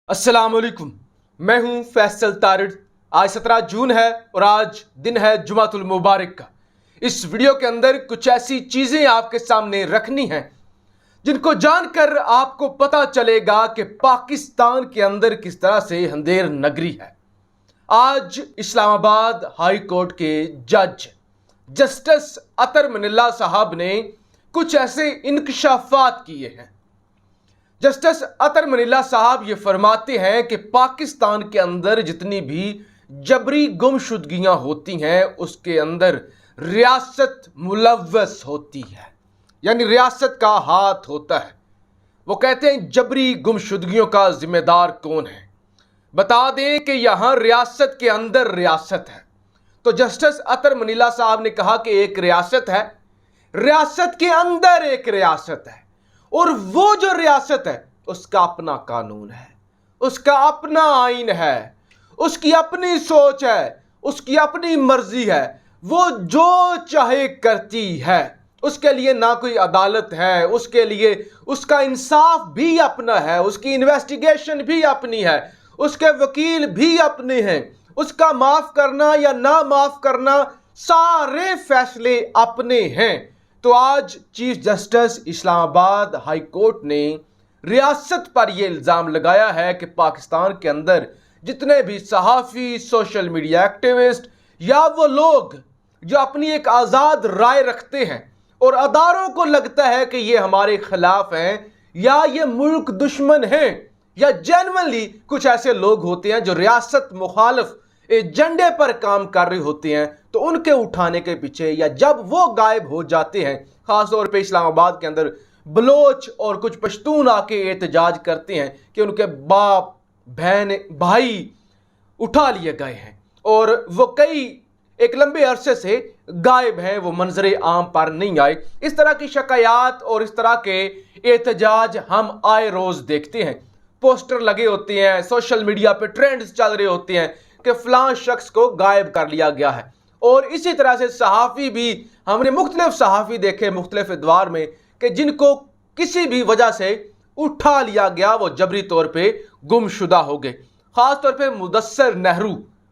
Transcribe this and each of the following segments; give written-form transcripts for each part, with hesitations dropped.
अस्सलाम वालेकुम। मैं हूं फैसल तारिड़। आज 17 जून है और आज दिन है जुमातुल मुबारक का। इस वीडियो के अंदर कुछ ऐसी चीजें आपके सामने रखनी हैं जिनको जानकर आपको पता चलेगा कि पाकिस्तान के अंदर किस तरह से अंधेर नगरी है। आज इस्लामाबाद हाई कोर्ट के जज जस्टिस अतर मनिल्ला साहब ने कुछ ऐसे इंकशाफात किए हैं। जस्टिस अतर मनिल्ला साहब ये फरमाते हैं कि पाकिस्तान के अंदर जितनी भी जबरी गुमशुदगियां होती हैं उसके अंदर रियासत मुलव्वस होती है, यानी रियासत का हाथ होता है। वो कहते हैं जबरी गुमशुदगियों का जिम्मेदार कौन है। बता दें कि यहां रियासत के अंदर रियासत है। तो जस्टिस अतर मनिल्ला साहब ने कहा कि एक रियासत है, रियासत के अंदर एक रियासत है, और वो जो रियासत है उसका अपना कानून है, उसका अपना आइन है, उसकी अपनी सोच है, उसकी अपनी मर्जी है। वो जो चाहे करती है, उसके लिए ना कोई अदालत है, उसके लिए उसका इंसाफ भी अपना है, उसकी इन्वेस्टिगेशन भी अपनी है, उसके वकील भी अपने हैं, उसका माफ करना या ना माफ करना सारे फैसले अपने हैं। तो आज chief justice Islamabad high court ने रियासत पर यह इल्ज़ाम लगाया है कि पाकिस्तान के अंदर जितने भी सहाफ़ी, सोशल मीडिया एक्टिविस्ट या वो लोग जो अपनी एक आज़ाद राय रखते हैं और अदारों को लगता है कि ये हमारे खिलाफ हैं या ये मुल्क दुश्मन हैं, या जेन्युइनली कुछ ऐसे लोग होते हैं जो रियासत मुखालिफ एजेंडे पर काम कर रहे होते हैं, तो उनके उठाने के पीछे या जब वो गायब हो जाते हैं, खासतौर पे इस्लामाबाद के अंदर बलोच और कुछ पश्तून आके एहतजाज करते हैं कि उनके बाप, बहन, भाई उठा लिए गए हैं और वो कई एक लंबे अरसे से गायब हैं, वो मंजरे आम पर नहीं आए। इस तरह की शिकायत और इस तरह के एहतजाज हम आए रोज देखते हैं। पोस्टर लगे होते हैं, सोशल मीडिया पे ट्रेंड्स चल रहे होते हैं कि फलां शख्स को गायब कर लिया गया है। और इसी तरह से सहाफ़ी भी, हमने मुख्तलिफ सहाफ़ी देखे मुख्तलिफ अदवार में कि जिनको किसी भी वजह से उठा लिया गया, वो जबरी तौर पे गुमशुदा हो गए। ख़ास तौर पे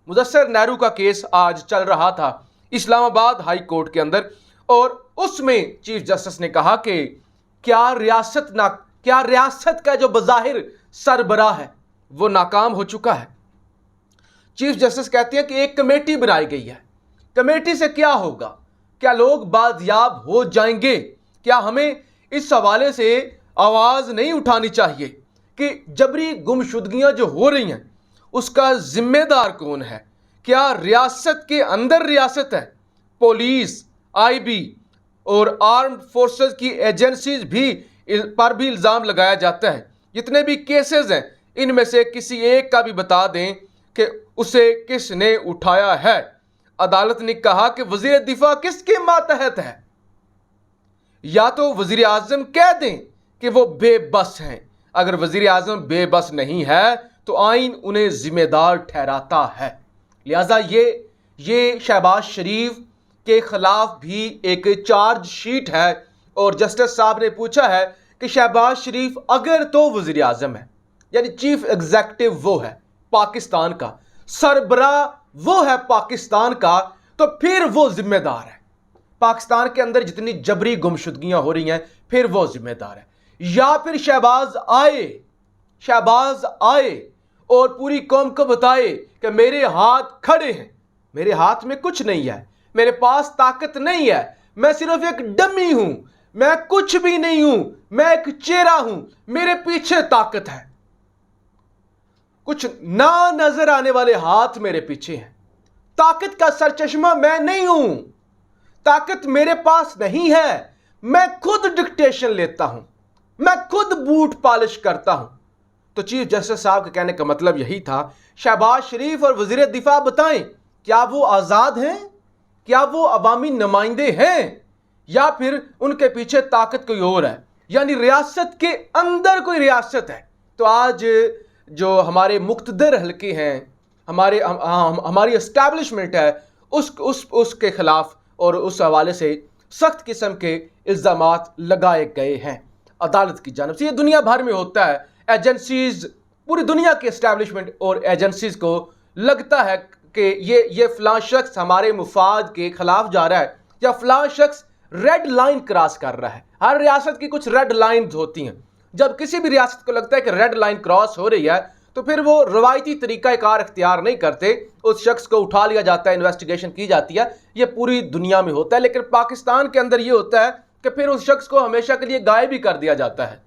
मुदस्सिर नेहरू का केस आज चल रहा था इस्लामाबाद हाई कोर्ट के अंदर, और उसमें चीफ जस्टिस ने कहा कि क्या रियासत का जो बज़ाहिर सरबराह है वो नाकाम हो चुका है। चीफ जस्टिस कहते हैं कि एक कमेटी बनाई गई है, कमेटी से क्या होगा, क्या लोग बाजियाब हो जाएंगे? क्या हमें इस हवाले से आवाज़ नहीं उठानी चाहिए कि जबरी गुमशुदगियां जो हो रही हैं उसका जिम्मेदार कौन है? क्या रियासत के अंदर रियासत है? पुलिस, आईबी और आर्म्ड फोर्सेस की एजेंसीज भी पर भी इल्ज़ाम लगाया जाता है। जितने भी केसेस हैं इनमें से किसी एक का भी बता दें कि उसे किसने उठाया है। अदालत ने कहा कि वज़ीर दिफा किसके मातहत है? या तो वज़ीर आज़म कह दें कि वो बेबस हैं। अगर वज़ीर आज़म बेबस नहीं है तो आइन उन्हें जिम्मेदार ठहराता है। लिहाजा ये शहबाज शरीफ के खिलाफ भी एक चार्ज शीट है और जस्टिस साहब ने पूछा है कि शहबाज शरीफ अगर तो वज़ीर आज़म है, यानी चीफ एग्जीक्यूटिव वो है पाकिस्तान का, सरबराह वो है पाकिस्तान का, तो फिर वो जिम्मेदार है। पाकिस्तान के अंदर जितनी जबरी गुमशुदगियां हो रही हैं फिर वो जिम्मेदार है। या फिर शहबाज आए और पूरी कौम को बताए कि मेरे हाथ खड़े हैं, मेरे हाथ में कुछ नहीं है, मेरे पास ताकत नहीं है, मैं सिर्फ एक डमी हूं, मैं कुछ भी नहीं हूं, मैं एक चेहरा हूं, मेरे पीछे ताकत है, कुछ ना नजर आने वाले हाथ मेरे पीछे हैं, ताकत का सरचश्मा मैं नहीं हूं, ताकत मेरे पास नहीं है, मैं खुद डिक्टेशन लेता हूं, मैं खुद बूट पॉलिश करता हूं। तो चीफ जस्टिस साहब के कहने का मतलब यही था, शहबाज शरीफ और वजीर दिफा बताएं क्या वो आज़ाद हैं, क्या वो अवामी नुमाइंदे हैं, या फिर उनके पीछे ताकत कोई और है, यानी रियासत के अंदर कोई रियासत है। तो आज जो हमारे मुक्तदर हल्के हैं, हमारी एस्टैब्लिशमेंट है, उसके खिलाफ और उस हवाले से सख्त किस्म के इल्ज़ामात लगाए गए हैं अदालत की जानिब से। ये दुनिया भर में होता है, एजेंसीज पूरी दुनिया के एस्टैब्लिशमेंट और एजेंसीज को लगता है कि ये फलां शख्स हमारे मुफाद के खिलाफ जा रहा है या फलां शख्स रेड लाइन क्रॉस कर रहा है। हर रियासत की कुछ रेड लाइंस होती हैं। जब किसी भी रियासत को लगता है कि रेड लाइन क्रॉस हो रही है तो फिर वो रवायती तरीक़ाकार इख्तियार नहीं करते, उस शख्स को उठा लिया जाता है, इन्वेस्टिगेशन की जाती है। ये पूरी दुनिया में होता है, लेकिन पाकिस्तान के अंदर ये होता है कि फिर उस शख्स को हमेशा के लिए गायब भी कर दिया जाता है।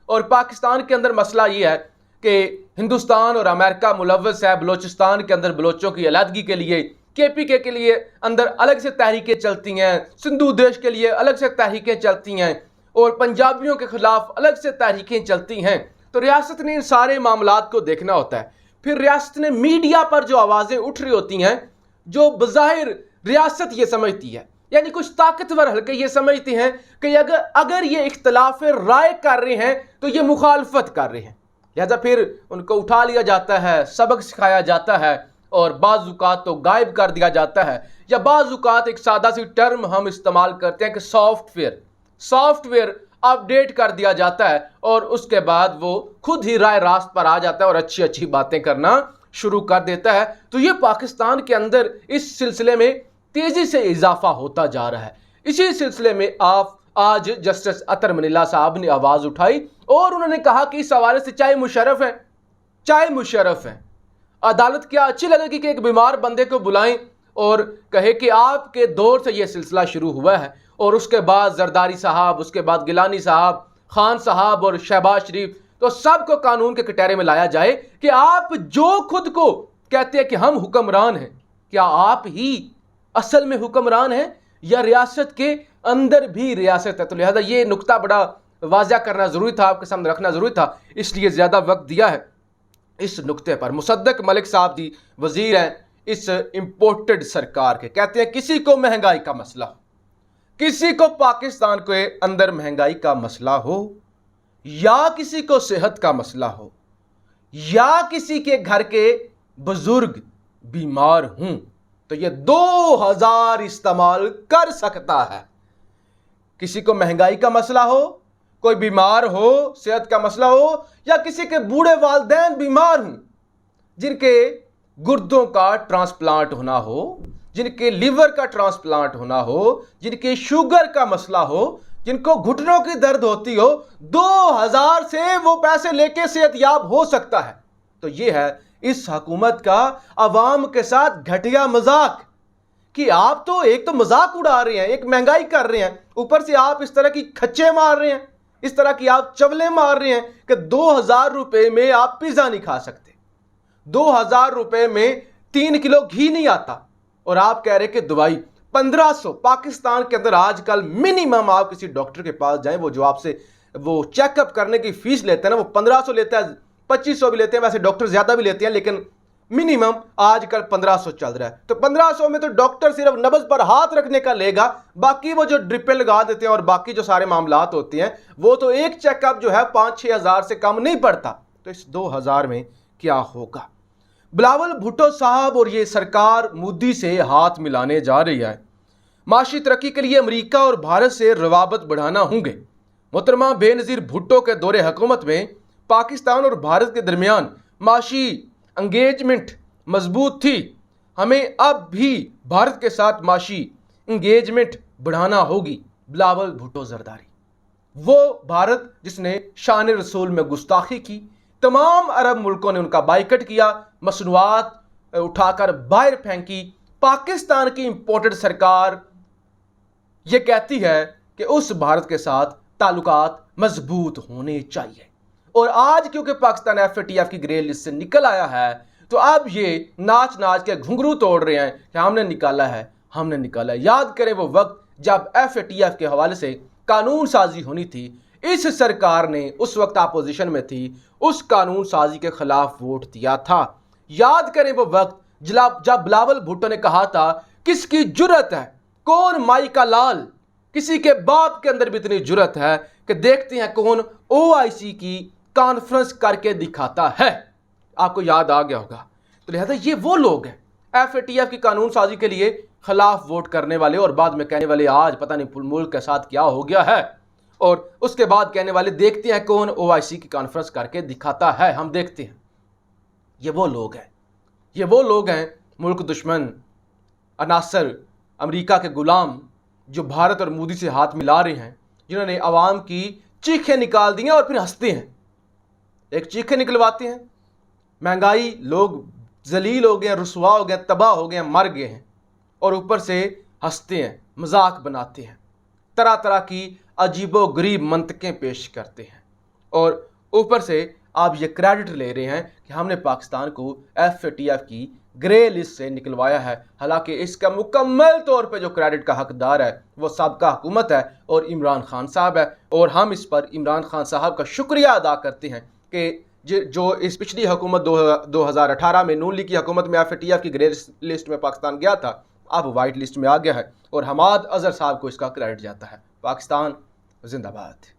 और पाकिस्तान के अंदर मसला ये है कि हिंदुस्तान और अमेरिका मुलव्वस है, बलोचिस्तान के अंदर बलोचों की अलहदगी के लिए KPK के लिए अंदर अलग से तहरीकें चलती हैं, सिंधु देश के लिए अलग से तहरीकें चलती हैं और पंजाबियों के खिलाफ अलग से तहरीकें चलती हैं। तो रियासत ने इन सारे मामलात को देखना होता है। फिर रियासत ने मीडिया पर जो आवाज़ें उठ रही होती हैं, जो बज़ाहिर रियासत ये समझती है, यानी कुछ ताकतवर हल्के ये समझते हैं कि अगर ये इख्तलाफ राय कर रहे हैं तो ये मुखालफत कर रहे हैं, लिहाजा फिर उनको उठा लिया जाता है, सबक सिखाया जाता है और बाज़ुकात तो गायब कर दिया जाता है। या बाज़ुकात एक सादा सी टर्म हम इस्तेमाल करते हैं कि सॉफ्टवेयर अपडेट कर दिया जाता है और उसके बाद वो खुद ही राय रास्त पर आ जाता है और अच्छी अच्छी बातें करना शुरू कर देता है। तो ये पाकिस्तान के अंदर इस सिलसिले में तेज़ी से इजाफा होता जा रहा है। इसी सिलसिले में आज जस्टिस अतर मनीला साहब ने आवाज़ उठाई और उन्होंने कहा कि इस हवाले से चाहे मुशर्रफ हैं, अदालत क्या अच्छी लगेगी कि एक बीमार बंदे को बुलाएं और कहे कि आपके दौर से यह सिलसिला शुरू हुआ है, और उसके बाद जरदारी साहब, उसके बाद गिलानी साहब, खान साहब और शहबाज शरीफ, तो सबको कानून के कटहरे में लाया जाए कि आप जो खुद को कहते हैं कि हम हुक्मरान हैं, क्या आप ही असल में हुक्मरान हैं या रियासत के अंदर भी रियासत है। तो लिहाजा ये नुक्ता बड़ा वाज़ा करना ज़रूरी था, आपके सामने रखना ज़रूरी था, इसलिए ज़्यादा वक्त दिया है इस नुक्ते पर। मुसद्दक मलिक साहब जी वज़ीर हैं इस इम्पोर्टेड सरकार के, कहते हैं किसी को महंगाई का मसला हो, किसी को पाकिस्तान के अंदर महंगाई का मसला हो, या किसी को सेहत का मसला हो, या किसी के घर के बुजुर्ग बीमार हों, तो ये 2000 इस्तेमाल कर सकता है। किसी को महंगाई का मसला हो, कोई बीमार हो, सेहत का मसला हो, या किसी के बूढ़े वालिदैन बीमार हों, जिनके गुर्दों का ट्रांसप्लांट होना हो, जिनके लीवर का ट्रांसप्लांट होना हो, जिनके शुगर का मसला हो, जिनको घुटनों की दर्द होती हो, 2000 से वो पैसे लेके सेहतयाब हो सकता है। तो ये है इस हुकूमत का अवाम के साथ घटिया मजाक कि आप तो एक तो मजाक उड़ा रहे हैं, एक महंगाई कर रहे हैं, ऊपर से आप इस तरह की खच्चे मार रहे हैं, इस तरह की आप चवले मार रहे हैं कि 2000 रुपए में आप पिज्जा नहीं खा सकते, 2000 रुपए में 3 किलो घी नहीं आता, और आप कह रहे कि दवाई 1500। पाकिस्तान के अंदर आजकल मिनिमम आप किसी डॉक्टर के पास जाएं, वो जो आपसे वो चेकअप करने की फीस लेते हैं ना, वो 1500 लेते हैं, 2500 भी लेते हैं, वैसे डॉक्टर ज्यादा भी लेते हैं, लेकिन मिनिमम आजकल 1500 चल रहा है। तो 1500 में तो डॉक्टर सिर्फ नब्ज पर हाथ रखने का लेगा, बाकी वो जो ड्रिपें लगा देते हैं और बाकी जो सारे मामलात होते हैं, वो तो एक चेकअप जो है 5-6 हज़ार से कम नहीं पड़ता। तो इस 2000 में क्या होगा? बिलावल भुट्टो साहब और ये सरकार मोदी से हाथ मिलाने जा रही है। माशी तरक्की के लिए अमेरिका और भारत से रवाबत बढ़ाना होंगे। मोहतरमा बेनज़ीर भुट्टो के दौरे हुकूमत में पाकिस्तान और भारत के दरमियान माशी एंगेजमेंट मजबूत थी। हमें अब भी भारत के साथ माशी एंगेजमेंट बढ़ाना होगी। बिलावल भुट्टो जरदारी, वो भारत जिसने शान रसूल में गुस्ताखी की, तमाम अरब मुल्कों ने उनका बाइकट किया, मसनूआत उठाकर बाहर फेंकी। पाकिस्तान की इंपोर्टेड सरकार ये कहती है कि उस भारत के साथ ताल्लुकात मजबूत होने चाहिए। और आज क्योंकि पाकिस्तान FATF की ग्रे लिस्ट से निकल आया है, तो अब ये नाच नाच के घुंघरू तोड़ रहे हैं कि हमने निकाला है। याद करें वो वक्त जब FATF के हवाले से कानून साजी होनी थी, इस सरकार ने उस वक्त अपोजिशन में थी, उस कानून साजी के खिलाफ वोट दिया था। याद करें वो वक्त जब बिलावल भुट्टो ने कहा था किसकी जुर्रत है, कौन माई का लाल, किसी के बाप के अंदर भी इतनी जुर्रत है कि देखते हैं कौन OIC की कॉन्फ्रेंस करके दिखाता है। आपको याद आ गया होगा। तो लिहाजा ये वो लोग हैं FATF की कानून साजी के लिए खिलाफ वोट करने वाले, और बाद में कहने वाले आज पता नहीं मुल्क के साथ क्या हो गया है, और उसके बाद कहने वाले देखते हैं कौन OIC की कॉन्फ्रेंस करके दिखाता है। हम देखते हैं ये वो लोग हैं मुल्क दुश्मन, अनासर, अमेरिका के गुलाम, जो भारत और मोदी से हाथ मिला रहे हैं, जिन्होंने आवाम की चीखें निकाल दी हैं और फिर हंसते हैं। एक चीखें निकलवाते हैं, महंगाई, लोग जलील हो गए, रुसवा हो गए, तबाह हो गए, मर गए हैं, और ऊपर से हंसते हैं, मजाक बनाते हैं, तरह तरह की अजीबो गरीब मंतकें पेश करते हैं, और ऊपर से आप ये क्रेडिट ले रहे हैं कि हमने पाकिस्तान को FATF की ग्रे लिस्ट से निकलवाया है। हालांकि इसका मुकम्मल तौर पे जो क्रेडिट का हकदार है वो साबका हुकूमत है और इमरान खान साहब है, और हम इस पर इमरान खान साहब का शुक्रिया अदा करते हैं कि जो इस पिछली हुकूमत 2018 में नून लीग की हुकूमत में FATF की ग्रे लिस्ट में पाकिस्तान गया था, अब वाइट लिस्ट में आ गया है, और हमाद अजहर साहब को इसका क्रेडिट जाता है। पाकिस्तान जिंदाबाद।